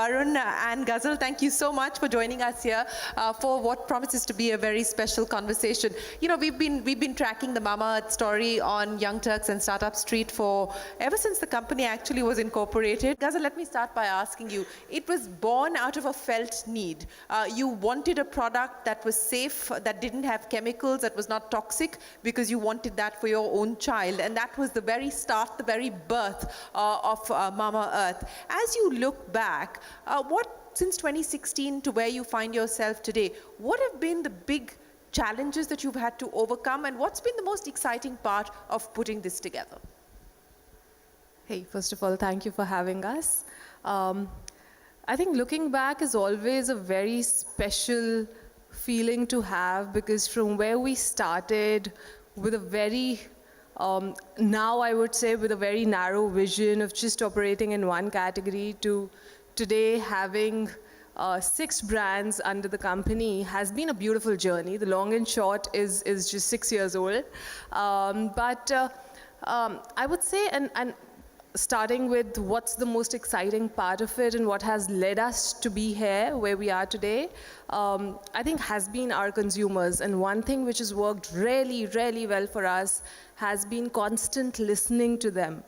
Varun and Ghazal, thank you so much for joining us here for what promises to be a very special conversation. You know, we've been tracking the Mamaearth story on Young Turks and Startup Street for ever since the company actually was incorporated. Ghazal, let me start by asking you, it was born out of a felt need. You wanted a product that was safe, that didn't have chemicals, that was not toxic, because you wanted that for your own child, and that was the very start, the very birth of Mamaearth. As you look back, since 2016 to where you find yourself today, what have been the big challenges that you've had to overcome, and what's been the most exciting part of putting this together? Hey, first of all, thank you for having us. I think looking back is always a very special feeling to have, because from where we started with a very now I would say with a very narrow vision of just operating in one category to today having 6 brands under the company has been a beautiful journey. The long and short is just 6 years old. But I would say, and starting with what's the most exciting part of it and what has led us to be here where we are today, I think has been our consumers. And one thing which has worked really, really well for us has been constant listening to them.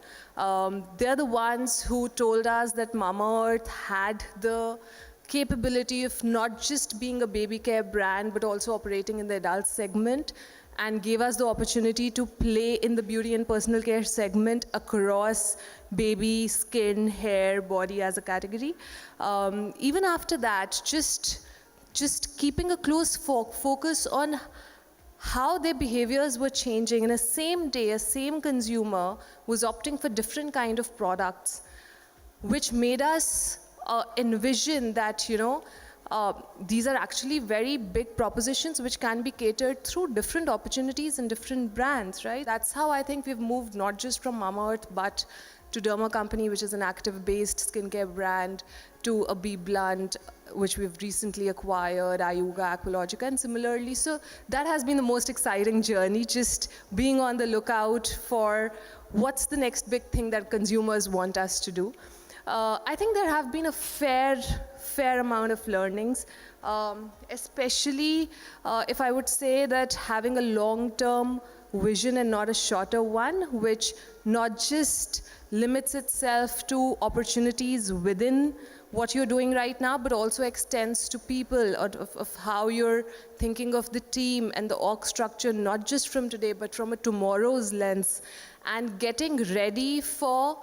They're the ones who told us that Mamaearth had the capability of not just being a baby care brand, but also operating in the adult segment, and gave us the opportunity to play in the beauty and personal care segment across baby, skin, hair, body as a category. Even after that, just keeping a close focus on how their behaviors were changing. In a same day, a same consumer was opting for different kind of products, which made us envision that, you know, these are actually very big propositions which can be catered through different opportunities and different brands, right? That's how I think we've moved not just from Mamaearth, but to Derma Company, which is an active-based skincare brand, to a Be Blunt, which we've recently acquired, Ayuga, Aqualogica, and similarly. So that has been the most exciting journey, just being on the lookout for what's the next big thing that consumers want us to do. I think there have been a fair amount of learnings, especially if I would say that having a long-term vision and not a shorter one, which not just limits itself to opportunities within what you're doing right now, but also extends to people, of how you're thinking of the team and the org structure, not just from today, but from a tomorrow's lens, and getting ready for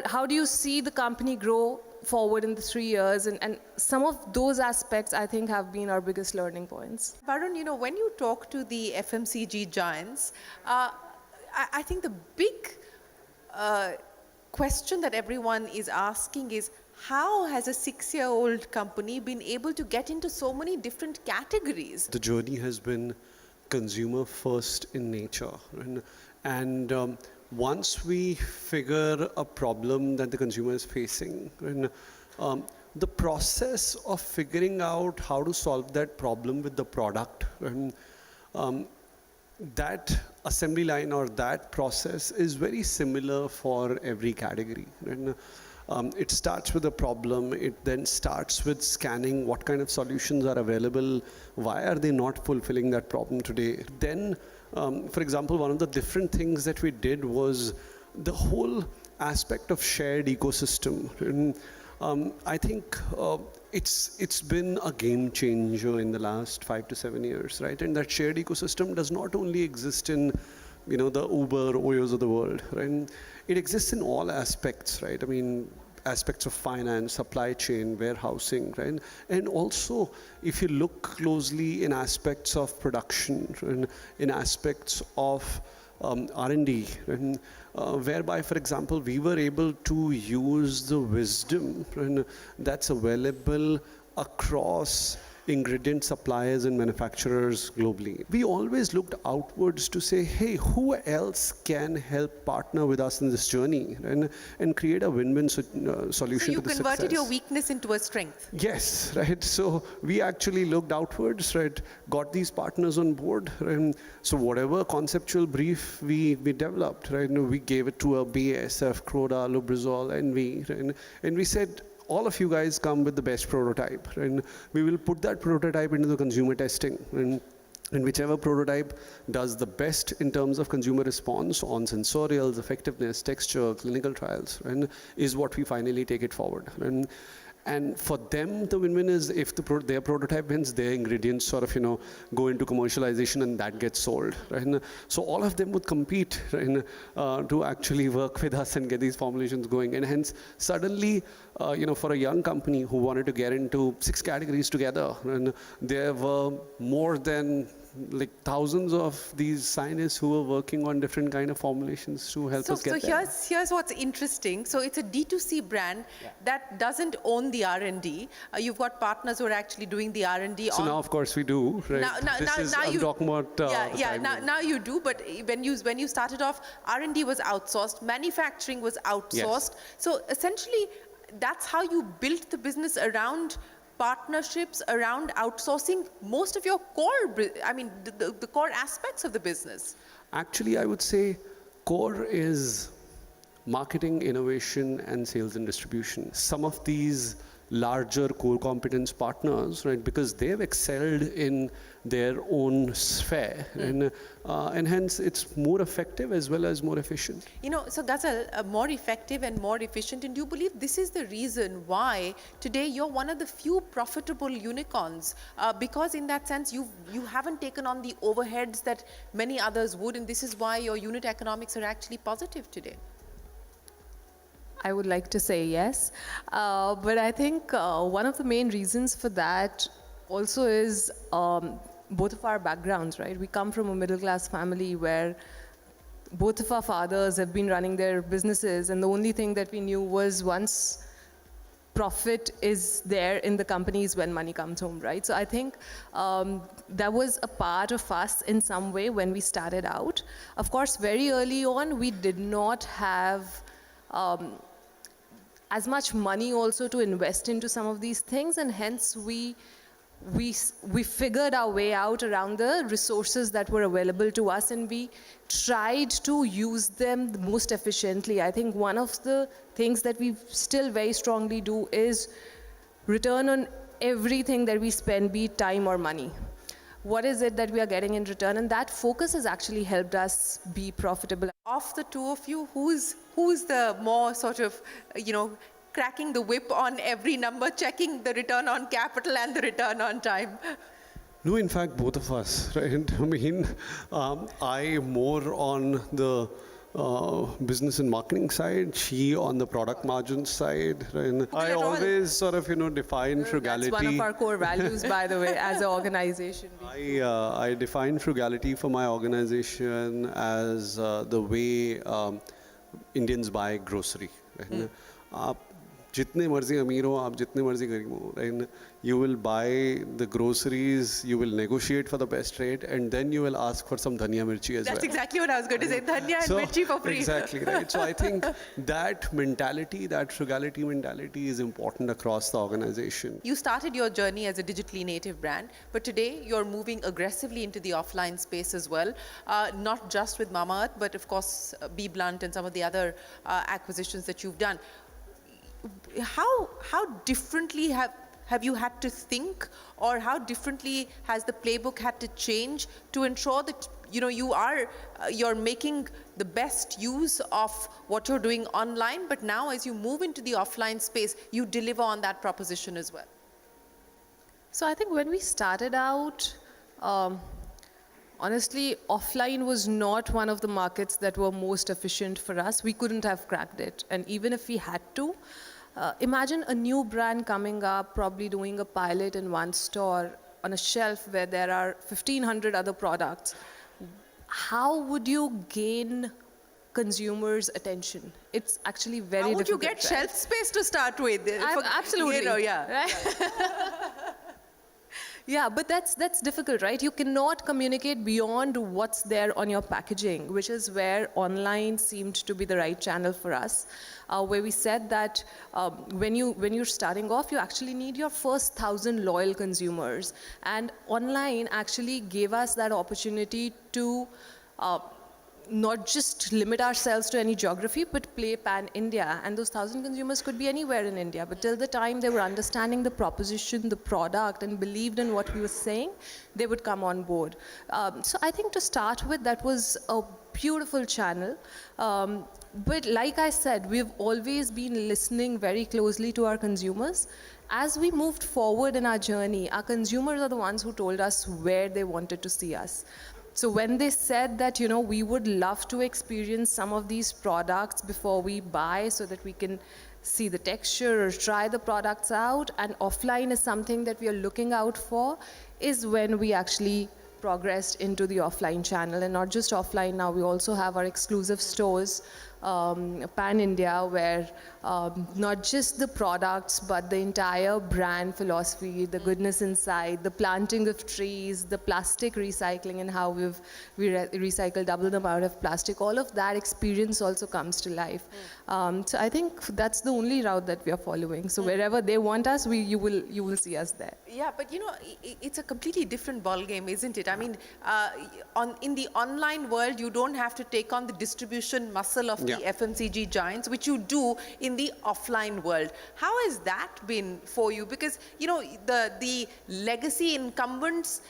how do you see the company grow forward in the 3 years, and some of those aspects I think have been our biggest learning points. Varun, you know, when you talk to the FMCG giants, I think the big question that everyone is asking is, how has a 6-year-old company been able to get into so many different categories? The journey has been consumer first in nature, and once we figure a problem that the consumer is facing, the process of figuring out how to solve that problem with the product, that assembly line or that process is very similar for every category. It starts with a problem, it then starts with scanning what kind of solutions are available, why are they not fulfilling that problem today. Then, for example, one of the different things that we did was the whole aspect of shared ecosystem. I think it's been a game changer in the last 5 to 7 years, right? And that shared ecosystem does not only exist in, you know, the Uber, Oyos of the world, right? It exists in all aspects, right? I mean, aspects of finance, supply chain, warehousing, right? And also, if you look closely in aspects of production, and in aspects of R&D, and whereby, for example, we were able to use the wisdom that's available across ingredient suppliers and manufacturers globally, we always looked outwards to say, hey, who else can help partner with us in this journey and create a win-win solution So to you the converted success. your weakness into a strength. Yes, right. So we actually looked outwards, right? Got these partners on board, right? So whatever conceptual brief we developed, right? We gave it to a BASF, Croda, Lubrizol, and we said, all of you guys come with the best prototype, and we will put that prototype into the consumer testing. And whichever prototype does the best in terms of consumer response on sensorials, effectiveness, texture, clinical trials, and is what we finally take it forward. And for them, the win-win is if their prototype wins, their ingredients sort of, go into commercialization and that gets sold. Right? And so all of them would compete, right, to actually work with us and get these formulations going. And hence, suddenly, for a young company who wanted to get into 6 categories together, and there were more than like thousands of these scientists who were working on different kind of formulations to help us get there. So here's what's interesting. So it's a D2C brand that doesn't own the R&D. You've got partners who are actually doing the R&D. So now, of course, we do. Right? I'm talking about. Now you do. But when you started off, R&D was outsourced, manufacturing was outsourced. Yes. So essentially, that's how you built the business around partnerships, around outsourcing most of your core, the core aspects of the business. Actually, I would say core is marketing, innovation, and sales and distribution. Some of these larger core competence partners, right, because they've excelled in their own sphere, and hence it's more effective as well as more efficient. So Ghazal, more effective and more efficient, and do you believe this is the reason why today you're one of the few profitable unicorns? Because in that sense, you haven't taken on the overheads that many others would, and this is why your unit economics are actually positive today. I would like to say yes, but I think one of the main reasons for that also is both of our backgrounds, right? We come from a middle-class family where both of our fathers have been running their businesses, and the only thing that we knew was once profit is there in the companies when money comes home, right? So I think that was a part of us in some way when we started out. Of course, very early on, we did not have as much money also to invest into some of these things, and hence we figured our way out around the resources that were available to us, and we tried to use them the most efficiently. I think one of the things that we still very strongly do is return on everything that we spend, be it time or money. What is it that we are getting in return? And that focus has actually helped us be profitable. Of the two of you, who's the more sort of, cracking the whip on every number, checking the return on capital and the return on time? No, in fact, both of us, right? I more on the business and marketing side, she on the product margin side. Right? I always sort of, define frugality. That's one of our core values, by the way, as an organization. I define frugality for my organization as the way Indians buy grocery. Right? जितने मर्जी अमीर हो आप जितने मर्जी गरीब हो, right? You will buy the groceries, you will negotiate for the best rate, and then you will ask for some dhania mirchi as well. That's exactly what I was going to say, dhania and mirchi for free. Exactly, right. So I think that mentality, that frugality mentality is important across the organization. You started your journey as a digitally native brand, but today you're moving aggressively into the offline space as well, not just with Mamaearth, but of course Be Blunt and some of the other acquisitions that you've done. How differently have you had to think, or how differently has the playbook had to change to ensure that you're making the best use of what you're doing online, but now as you move into the offline space, you deliver on that proposition as well? So I think when we started out, honestly, offline was not one of the markets that were most efficient for us. We couldn't have cracked it. And even if we had to, imagine a new brand coming up, probably doing a pilot in one store on a shelf where there are 1,500 other products. How would you gain consumers' attention? It's actually very difficult. How would you get shelf space to start with? Absolutely. Yeah. Yeah, but that's difficult, right? You cannot communicate beyond what's there on your packaging, which is where online seemed to be the right channel for us, where we said that when you're starting off, you actually need your first 1,000 loyal consumers, and online actually gave us that opportunity to not just limit ourselves to any geography, but play pan-India. And those 1,000 consumers could be anywhere in India. But till the time they were understanding the proposition, the product, and believed in what we were saying, they would come on board. So I think to start with, that was a beautiful channel. But like I said, we've always been listening very closely to our consumers. As we moved forward in our journey, our consumers are the ones who told us where they wanted to see us. So when they said that, we would love to experience some of these products before we buy so that we can see the texture or try the products out, and offline is something that we are looking out for, is when we actually progressed into the offline channel. And not just offline, now we also have our exclusive stores, pan-India, where not just the products, but the entire brand philosophy, the goodness inside, the planting of trees, the plastic recycling, and how we recycle double the amount of plastic, all of that experience also comes to life. So I think that's the only route that we are following. So wherever they want us, you will see us there. Yeah, but it's a completely different ball game, isn't it? I mean, in the online world, you don't have to take on the distribution muscle of the FMCG giants, which you do in the offline world. How has that been for you? Because the legacy incumbents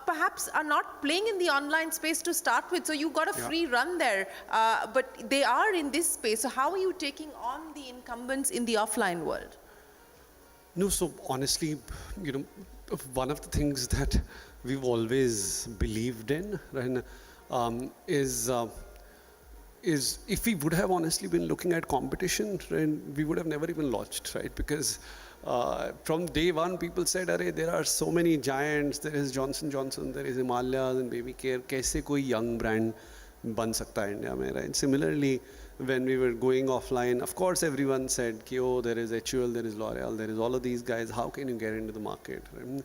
perhaps are not playing in the online space to start with, so you got a free run there. But they are in this space. So how are you taking on the incumbents in the offline world? No, so honestly, one of the things that we've always believed in, right, is if we would have honestly been looking at competition, right, we would have never even launched, right? Because from day one, people said, "Arey, there are so many giants. There is Johnson & Johnson, there is Himalayas and Baby Care. Kaise koi young brand ban sakta hai India mein?" Right? Similarly, when we were going offline, of course, everyone said, "Oh, there is HUL, there is L'Oreal, there is all of these guys. How can you get into the market?" Right?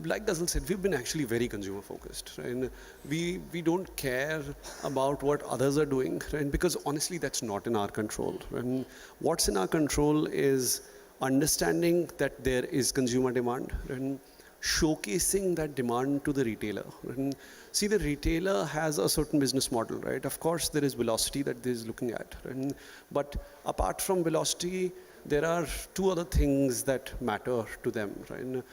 Like Ghazal said, we've been actually very consumer focused, right? We don't care about what others are doing, right? Because honestly, that's not in our control. Right? What's in our control is understanding that there is consumer demand, right? Showcasing that demand to the retailer. Right? See, the retailer has a certain business model, right? Of course, there is velocity that they is looking at, right? But apart from velocity, there are two other things that matter to them, right?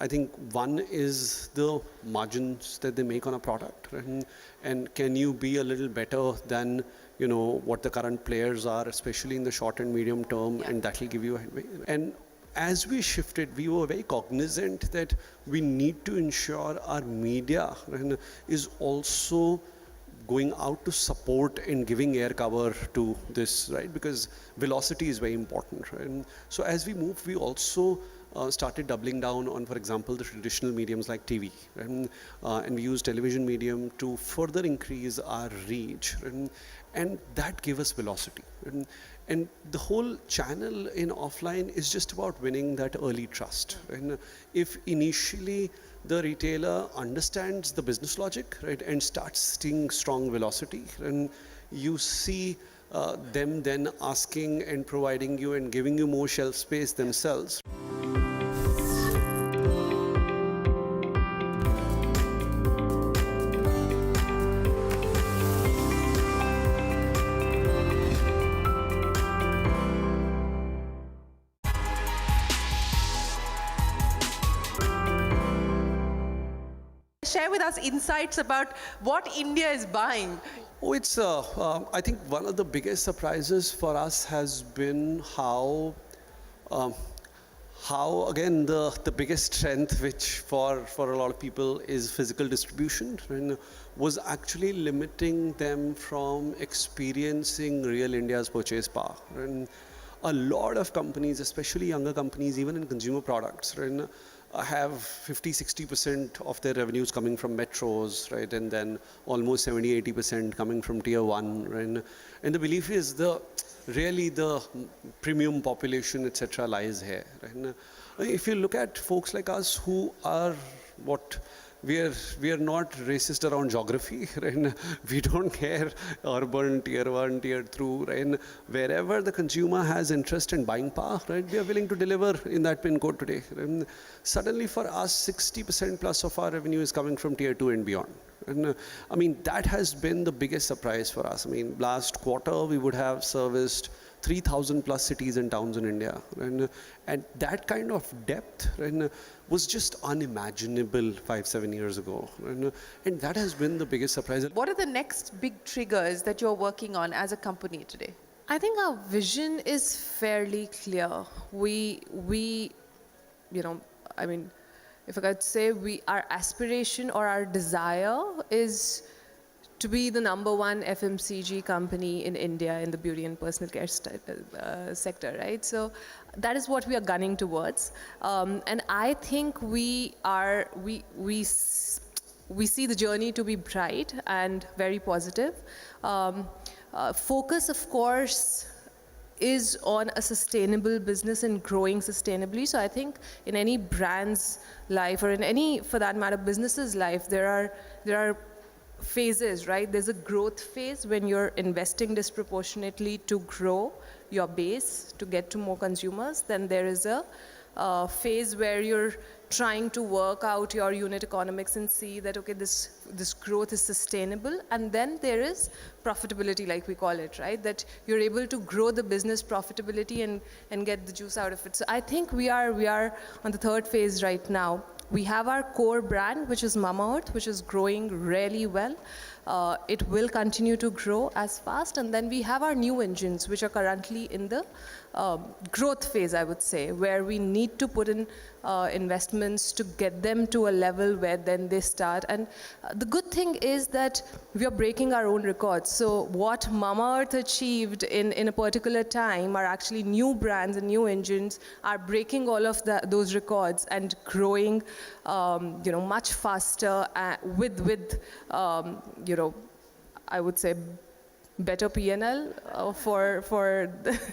I think one is the margins that they make on a product, right? And can you be a little better than what the current players are, especially in the short and medium term, and that will give you a headway. And as we shifted, we were very cognizant that we need to ensure our media, right, is also going out to support and giving air cover to this, right? Because velocity is very important, right? So as we moved, we also started doubling down on, for example, the traditional mediums like TV, right? And we used television medium to further increase our reach, right? And that gave us velocity. Right? And the whole channel in offline is just about winning that early trust. Right? If initially the retailer understands the business logic, right, and starts seeing strong velocity, and you see them then asking and providing you and giving you more shelf space themselves. Share with us insights about what India is buying. Oh, it's, I think one of the biggest surprises for us has been how again, the biggest strength, which for a lot of people is physical distribution, right, was actually limiting them from experiencing real India's purchase power. Right? A lot of companies, especially younger companies, even in consumer products, right, have 50-60% of their revenues coming from metros, right, and then almost 70-80% coming from tier 1, right? And the belief is really the premium population, etc., lies here, right? If you look at folks like us who are what we are not racist around geography, right? We don't care urban, tier 1, tier 2, right? Wherever the consumer has interest in buying power, right? We are willing to deliver in that pin code today. Right? Suddenly for us, 60% plus of our revenue is coming from tier 2 and beyond. And I mean, that has been the biggest surprise for us. I mean, last quarter we would have serviced 3,000 plus cities and towns in India. And that kind of depth was just unimaginable 5-7 years ago. And that has been the biggest surprise. What are the next big triggers that you're working on as a company today? I think our vision is fairly clear. We I mean, if I could say, our aspiration or our desire is to be the #1 FMCG company in India in the beauty and personal care sector, right? So that is what we are gunning towards. And I think we see the journey to be bright and very positive. Focus, of course, is on a sustainable business and growing sustainably. So I think in any brand's life, or in any, for that matter, business's life, there are phases, right? There's a growth phase when you're investing disproportionately to grow your base, to get to more consumers. Then there is a phase where you're trying to work out your unit economics and see that, okay, this growth is sustainable. And then there is profitability, like we call it, right? That you're able to grow the business profitability and get the juice out of it. So I think we are on the third phase right now. We have our core brand, which is Mamaearth, which is growing really well. It will continue to grow as fast. And then we have our new engines, which are currently in the growth phase, I would say, where we need to put in investments to get them to a level where then they start. And the good thing is that we are breaking our own records. So what Mamaearth achieved in a particular time are actually new brands and new engines are breaking all of those records and growing much faster with I would say better P&L for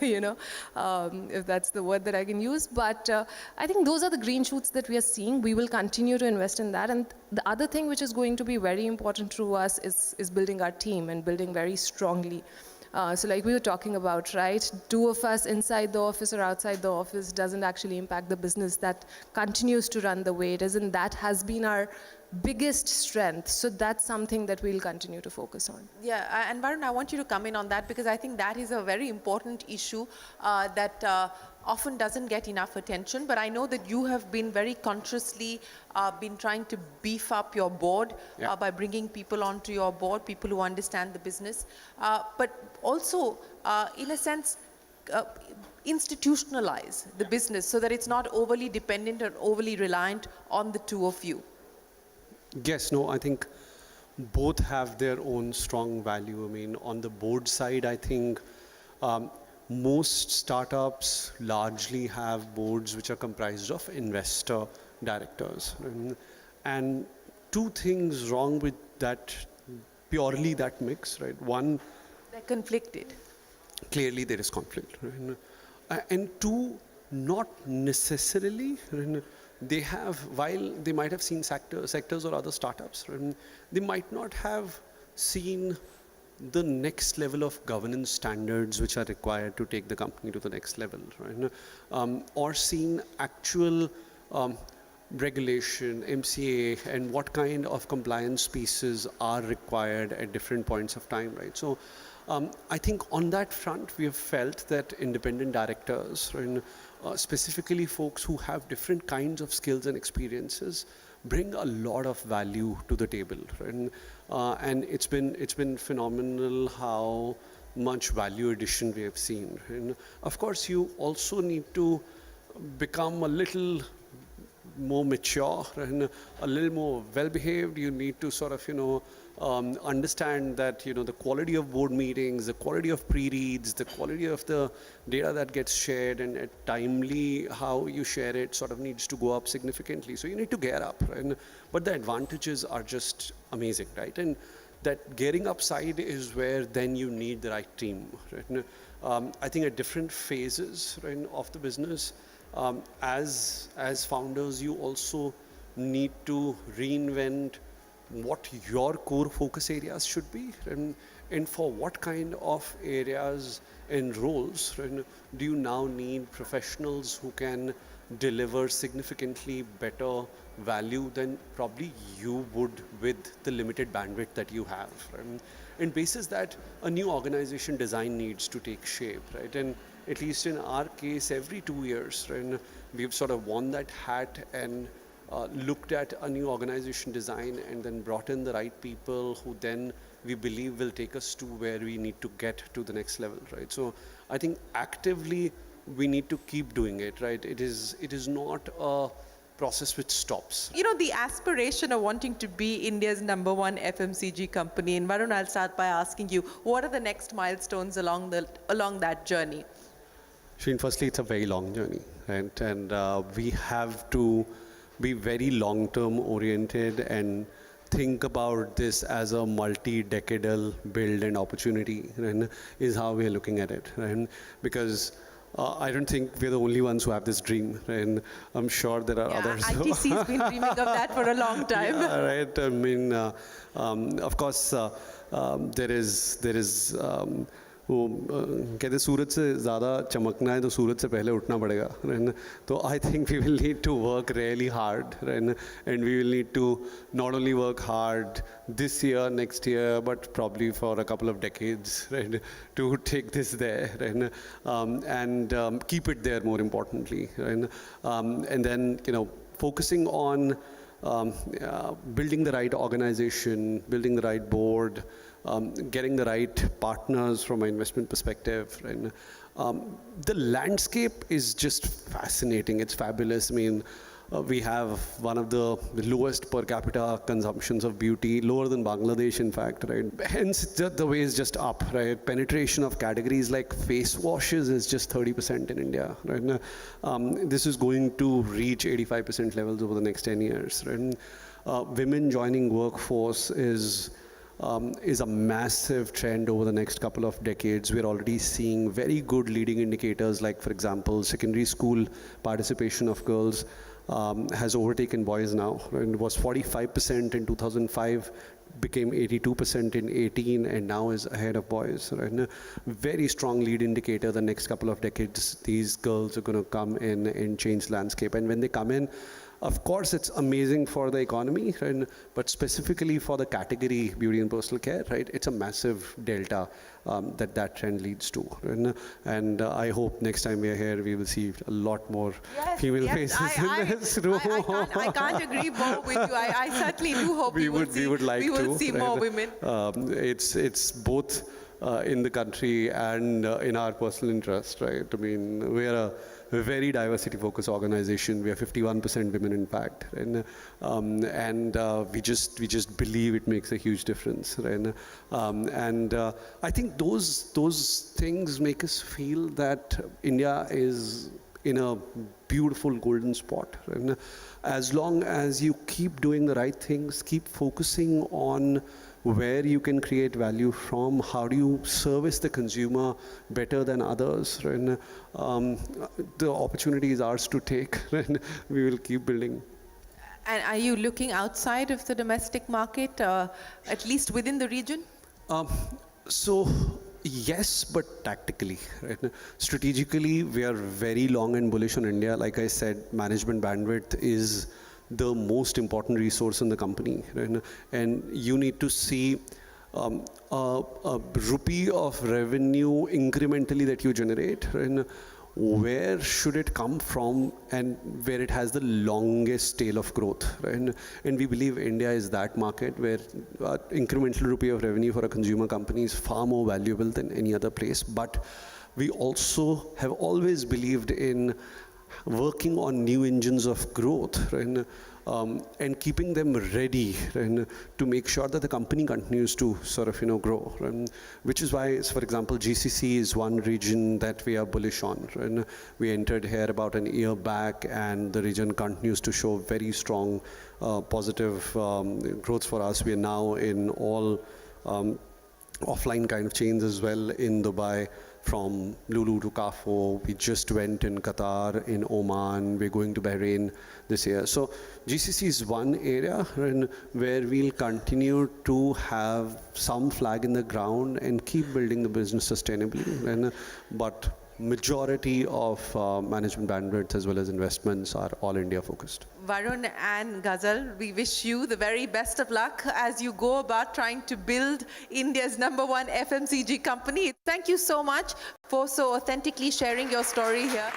if that's the word that I can use. But I think those are the green shoots that we are seeing. We will continue to invest in that. And the other thing which is going to be very important to us is building our team and building very strongly. So like we were talking about, right? 2 of us inside the office or outside the office doesn't actually impact the business. That continues to run the way it is, and that has been our biggest strength. So that's something that we'll continue to focus on. Yeah, and Varun, I want you to come in on that, because I think that is a very important issue that often doesn't get enough attention. But I know that you have been very consciously been trying to beef up your board by bringing people onto your board, people who understand the business, but also, in a sense, institutionalize the business so that it's not overly dependent or overly reliant on the two of you. Yes, no, I think both have their own strong value. I mean, on the board side, I think most startups largely have boards which are comprised of investor directors. And 2 things wrong with that, purely that mix, right? One, they're conflicted. Clearly there is conflict, right? And 2, not necessarily, right? They have, while they might have seen sectors or other startups, right? They might not have seen the next level of governance standards which are required to take the company to the next level, right? Or seen actual regulation, MCA, and what kind of compliance pieces are required at different points of time, right? So I think on that front, we have felt that independent directors, right, specifically folks who have different kinds of skills and experiences, bring a lot of value to the table, right? And it's been phenomenal how much value addition we have seen. And of course, you also need to become a little more mature and a little more well-behaved. You need to sort of, understand that, the quality of board meetings, the quality of pre-reads, the quality of the data that gets shared, and at timely how you share it sort of needs to go up significantly. So you need to gear up, right? But the advantages are just amazing, right? And that gearing up side is where then you need the right team, right? I think at different phases, right, of the business, as founders, you also need to reinvent what your core focus areas should be, and for what kind of areas and roles do you now need professionals who can deliver significantly better value than probably you would with the limited bandwidth that you have. And basis that, a new organization design needs to take shape, right? And at least in our case, every 2 years, right, we've sort of worn that hat and looked at a new organization design and then brought in the right people who then we believe will take us to where we need to get to the next level, right? So I think actively we need to keep doing it, right? It is not a process which stops. You know, the aspiration of wanting to be India's #1 FMCG company, and Varun, I'll start by asking you, what are the next milestones along that journey? Shane, firstly, it's a very long journey, right? And we have to be very long-term oriented and think about this as a multi-decadal build and opportunity, right? Is how we're looking at it, right? Because I don't think we're the only ones who have this dream, and I'm sure there are others. ITC's been dreaming of that for a long time. Yeah, right. I mean, of course, there is वो कहते सूरज से ज़्यादा चमकना है तो सूरज से पहले उठना पड़ेगा, right? तो I think we will need to work really hard, right? And we will need to not only work hard this year, next year, but probably for a couple of decades, right? To take this there, right? And keep it there, more importantly, right? And then, focusing on building the right organization, building the right board, getting the right partners from an investment perspective. Right? The landscape is just fascinating. It's fabulous. I mean, we have one of the lowest per capita consumptions of beauty, lower than Bangladesh, in fact, right? Hence, the way is just up, right? Penetration of categories like face washes is just 30% in India, right? This is going to reach 85% levels over the next 10 years, right? Women joining workforce is a massive trend over the next couple of decades. We're already seeing very good leading indicators, like, for example, secondary school participation of girls has overtaken boys now. It was 45% in 2005, became 82% in 18, and now is ahead of boys. Right? Very strong lead indicator. The next couple of decades, these girls are going to come in and change landscape. And when they come in, of course, it's amazing for the economy, right? But specifically for the category beauty and personal care, right? It's a massive delta that trend leads to. Right? And I hope next time we are here, we will see a lot more female faces in this room. I can't agree more with you. I certainly do hope we will see more women. It's both in the country and in our personal interest, right? I mean, we are a very diversity-focused organization. We are 51% women, in fact, right? And we just believe it makes a huge difference, right? And I think those things make us feel that India is in a beautiful golden spot, right? As long as you keep doing the right things, keep focusing on where you can create value from, how do you service the consumer better than others, right? The opportunity is ours to take, right? We will keep building. And are you looking outside of the domestic market, at least within the region? So yes, but tactically, right? Strategically, we are very long and bullish on India. Like I said, management bandwidth is the most important resource in the company, right? And you need to see a rupee of revenue incrementally that you generate, right? Where should it come from and where it has the longest tail of growth, right? And we believe India is that market where incremental rupee of revenue for a consumer company is far more valuable than any other place. But we also have always believed in working on new engines of growth, right? And keeping them ready, right? To make sure that the company continues to sort of grow, right? Which is why, for example, GCC is one region that we are bullish on, right? We entered here about an year back, and the region continues to show very strong positive growth for us. We are now in all offline kind of chains as well in Dubai. from Lulu to Kafo. We just went in Qatar, in Oman. We're going to Bahrain this year. So GCC is one area where we'll continue to have some flag in the ground and keep building the business sustainably. But majority of management bandwidth as well as investments are all India focused. Varun and Ghazal, we wish you the very best of luck as you go about trying to build India's #1 FMCG company. Thank you so much for so authentically sharing your story here.